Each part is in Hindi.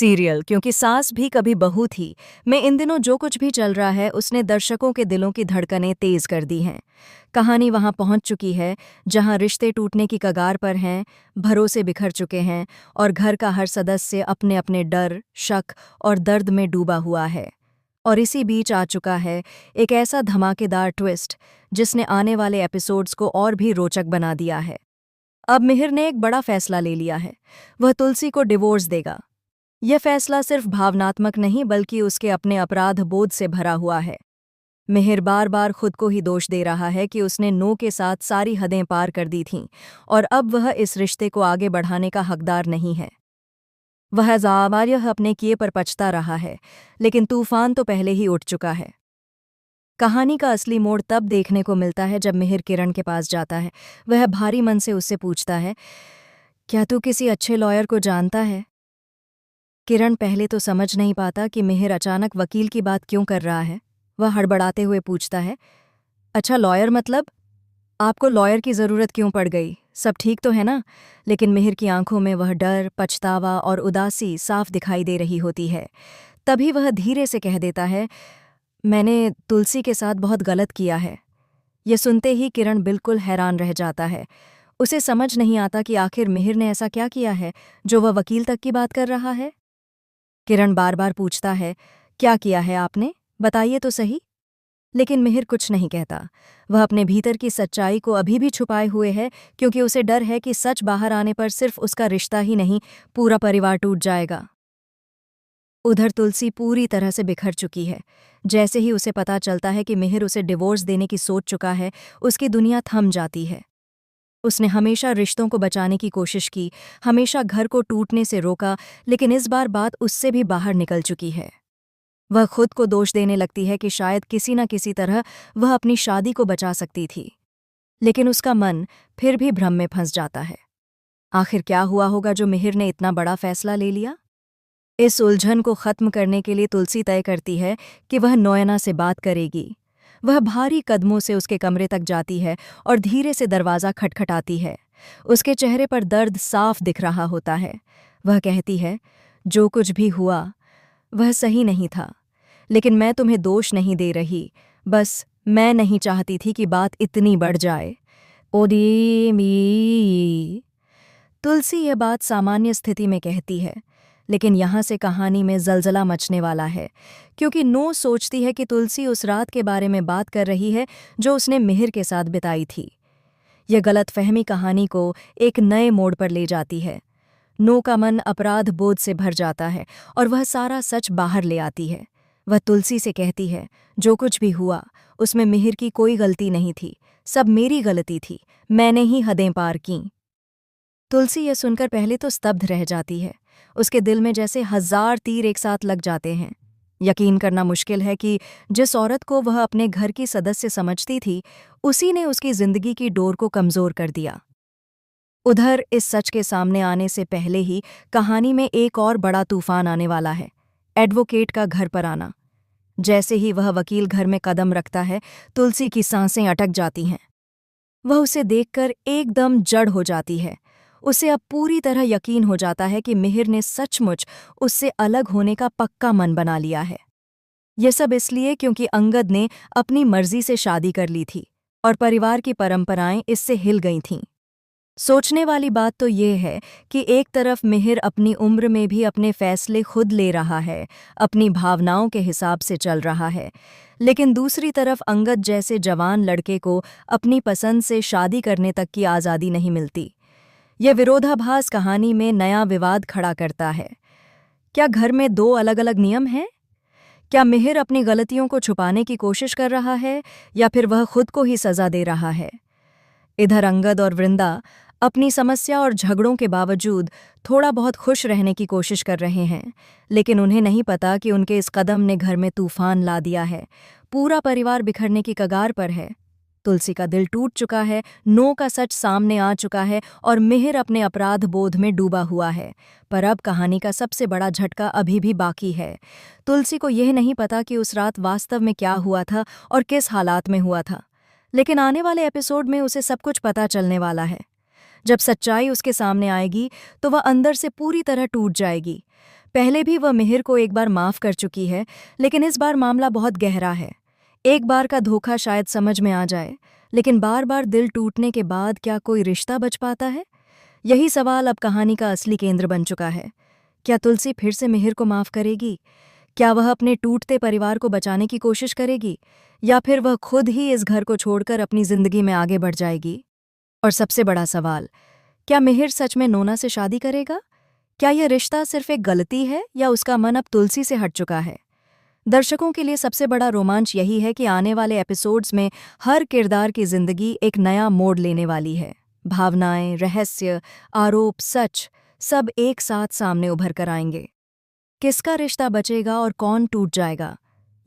सीरियल क्योंकि सास भी कभी बहू थी में इन दिनों जो कुछ भी चल रहा है उसने दर्शकों के दिलों की धड़कनें तेज कर दी हैं। कहानी वहां पहुंच चुकी है जहां रिश्ते टूटने की कगार पर हैं, भरोसे बिखर चुके हैं और घर का हर सदस्य अपने अपने डर, शक और दर्द में डूबा हुआ है। और इसी बीच आ चुका है एक ऐसा धमाकेदार ट्विस्ट जिसने आने वाले एपिसोड्स को और भी रोचक बना दिया है। अब मिहिर ने एक बड़ा फैसला ले लिया है। वह तुलसी को डिवोर्स देगा। यह फैसला सिर्फ भावनात्मक नहीं बल्कि उसके अपने अपराध बोध से भरा हुआ है। मिहिर बार बार खुद को ही दोष दे रहा है कि उसने नो के साथ सारी हदें पार कर दी थीं और अब वह इस रिश्ते को आगे बढ़ाने का हकदार नहीं है। वह ज़ाबार्य अपने किए पर पछता रहा है, लेकिन तूफान तो पहले ही उठ चुका है। कहानी का असली मोड़ तब देखने को मिलता है जब मिहिर किरण के पास जाता है। वह भारी मन से उससे पूछता है, क्या तू किसी अच्छे लॉयर को जानता है? किरण पहले तो समझ नहीं पाता कि मिहिर अचानक वकील की बात क्यों कर रहा है। वह हड़बड़ाते हुए पूछता है, अच्छा लॉयर मतलब? आपको लॉयर की ज़रूरत क्यों पड़ गई? सब ठीक तो है ना? लेकिन मिहिर की आंखों में वह डर, पछतावा और उदासी साफ दिखाई दे रही होती है। तभी वह धीरे से कह देता है, मैंने तुलसी के साथ बहुत गलत किया है। यह सुनते ही किरण बिल्कुल हैरान रह जाता है। उसे समझ नहीं आता कि आखिर मिहिर ने ऐसा क्या किया है जो वह वकील तक की बात कर रहा है। किरण बार बार पूछता है, क्या किया है आपने? बताइए तो सही। लेकिन मिहिर कुछ नहीं कहता। वह अपने भीतर की सच्चाई को अभी भी छुपाए हुए है, क्योंकि उसे डर है कि सच बाहर आने पर सिर्फ उसका रिश्ता ही नहीं, पूरा परिवार टूट जाएगा। उधर तुलसी पूरी तरह से बिखर चुकी है। जैसे ही उसे पता चलता है कि मिहिर उसे डिवोर्स देने की सोच चुका है, उसकी दुनिया थम जाती है। उसने हमेशा रिश्तों को बचाने की कोशिश की, हमेशा घर को टूटने से रोका, लेकिन इस बार बात उससे भी बाहर निकल चुकी है। वह खुद को दोष देने लगती है कि शायद किसी न किसी तरह वह अपनी शादी को बचा सकती थी, लेकिन उसका मन फिर भी भ्रम में फंस जाता है। आखिर क्या हुआ होगा जो मिहिर ने इतना बड़ा फैसला ले लिया? इस उलझन को खत्म करने के लिए तुलसी तय करती है कि वह नोयना से बात करेगी। वह भारी कदमों से उसके कमरे तक जाती है और धीरे से दरवाज़ा खटखटाती है। उसके चेहरे पर दर्द साफ दिख रहा होता है। वह कहती है, जो कुछ भी हुआ वह सही नहीं था, लेकिन मैं तुम्हें दोष नहीं दे रही, बस मैं नहीं चाहती थी कि बात इतनी बढ़ जाए। ओडी मी। तुलसी यह बात सामान्य स्थिति में कहती है, लेकिन यहाँ से कहानी में जलजला मचने वाला है, क्योंकि नो सोचती है कि तुलसी उस रात के बारे में बात कर रही है जो उसने मिहिर के साथ बिताई थी। यह गलतफहमी कहानी को एक नए मोड़ पर ले जाती है। नो का मन अपराध बोध से भर जाता है और वह सारा सच बाहर ले आती है। वह तुलसी से कहती है, जो कुछ भी हुआ उसमें मिहिर की कोई गलती नहीं थी, सब मेरी गलती थी, मैंने ही हदें पार कीं। तुलसी यह सुनकर पहले तो स्तब्ध रह जाती है। उसके दिल में जैसे 1000 तीर एक साथ लग जाते हैं। यकीन करना मुश्किल है कि जिस औरत को वह अपने घर की सदस्य समझती थी, उसी ने उसकी जिंदगी की डोर को कमजोर कर दिया। उधर इस सच के सामने आने से पहले ही कहानी में एक और बड़ा तूफान आने वाला है, एडवोकेट का घर पर आना। जैसे ही वह वकील घर में कदम रखता है, तुलसी की सांसें अटक जाती हैं। वह उसे देखकर एकदम जड़ हो जाती है। उसे अब पूरी तरह यकीन हो जाता है कि मिहिर ने सचमुच उससे अलग होने का पक्का मन बना लिया है। यह सब इसलिए क्योंकि अंगद ने अपनी मर्जी से शादी कर ली थी और परिवार की परंपराएं इससे हिल गई थीं। सोचने वाली बात तो ये है कि एक तरफ मिहिर अपनी उम्र में भी अपने फैसले खुद ले रहा है, अपनी भावनाओं के हिसाब से चल रहा है, लेकिन दूसरी तरफ अंगद जैसे जवान लड़के को अपनी पसंद से शादी करने तक की आज़ादी नहीं मिलती। यह विरोधाभास कहानी में नया विवाद खड़ा करता है। क्या घर में दो अलग अलग नियम हैं? क्या मिहिर अपनी गलतियों को छुपाने की कोशिश कर रहा है या फिर वह खुद को ही सज़ा दे रहा है? इधर अंगद और वृंदा अपनी समस्या और झगड़ों के बावजूद थोड़ा बहुत खुश रहने की कोशिश कर रहे हैं, लेकिन उन्हें नहीं पता कि उनके इस कदम ने घर में तूफान ला दिया है। पूरा परिवार बिखरने की कगार पर है। तुलसी का दिल टूट चुका है, नो का सच सामने आ चुका है और मिहिर अपने अपराध बोध में डूबा हुआ है। पर अब कहानी का सबसे बड़ा झटका अभी भी बाकी है। तुलसी को यह नहीं पता कि उस रात वास्तव में क्या हुआ था और किस हालात में हुआ था, लेकिन आने वाले एपिसोड में उसे सब कुछ पता चलने वाला है। जब सच्चाई उसके सामने आएगी तो वह अंदर से पूरी तरह टूट जाएगी। पहले भी वह मिहिर को एक बार माफ कर चुकी है, लेकिन इस बार मामला बहुत गहरा है। एक बार का धोखा शायद समझ में आ जाए, लेकिन बार बार दिल टूटने के बाद क्या कोई रिश्ता बच पाता है? यही सवाल अब कहानी का असली केंद्र बन चुका है। क्या तुलसी फिर से मिहिर को माफ करेगी? क्या वह अपने टूटते परिवार को बचाने की कोशिश करेगी, या फिर वह खुद ही इस घर को छोड़कर अपनी जिंदगी में आगे बढ़ जाएगी? और सबसे बड़ा सवाल, क्या मिहिर सच में नोना से शादी करेगा? क्या यह रिश्ता सिर्फ एक गलती है, या उसका मन अब तुलसी से हट चुका है? दर्शकों के लिए सबसे बड़ा रोमांच यही है कि आने वाले एपिसोड्स में हर किरदार की जिंदगी एक नया मोड़ लेने वाली है। भावनाएं, रहस्य, आरोप, सच सब एक साथ सामने उभर कर आएंगे। किसका रिश्ता बचेगा और कौन टूट जाएगा,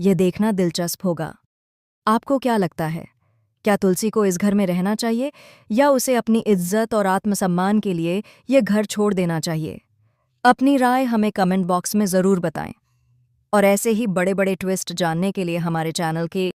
यह देखना दिलचस्प होगा। आपको क्या लगता है? क्या तुलसी को इस घर में रहना चाहिए, या उसे अपनी इज्जत और आत्मसम्मान के लिए यह घर छोड़ देना चाहिए? अपनी राय हमें कमेंट बॉक्स में ज़रूर बताएं। और ऐसे ही बड़े बड़े ट्विस्ट जानने के लिए हमारे चैनल के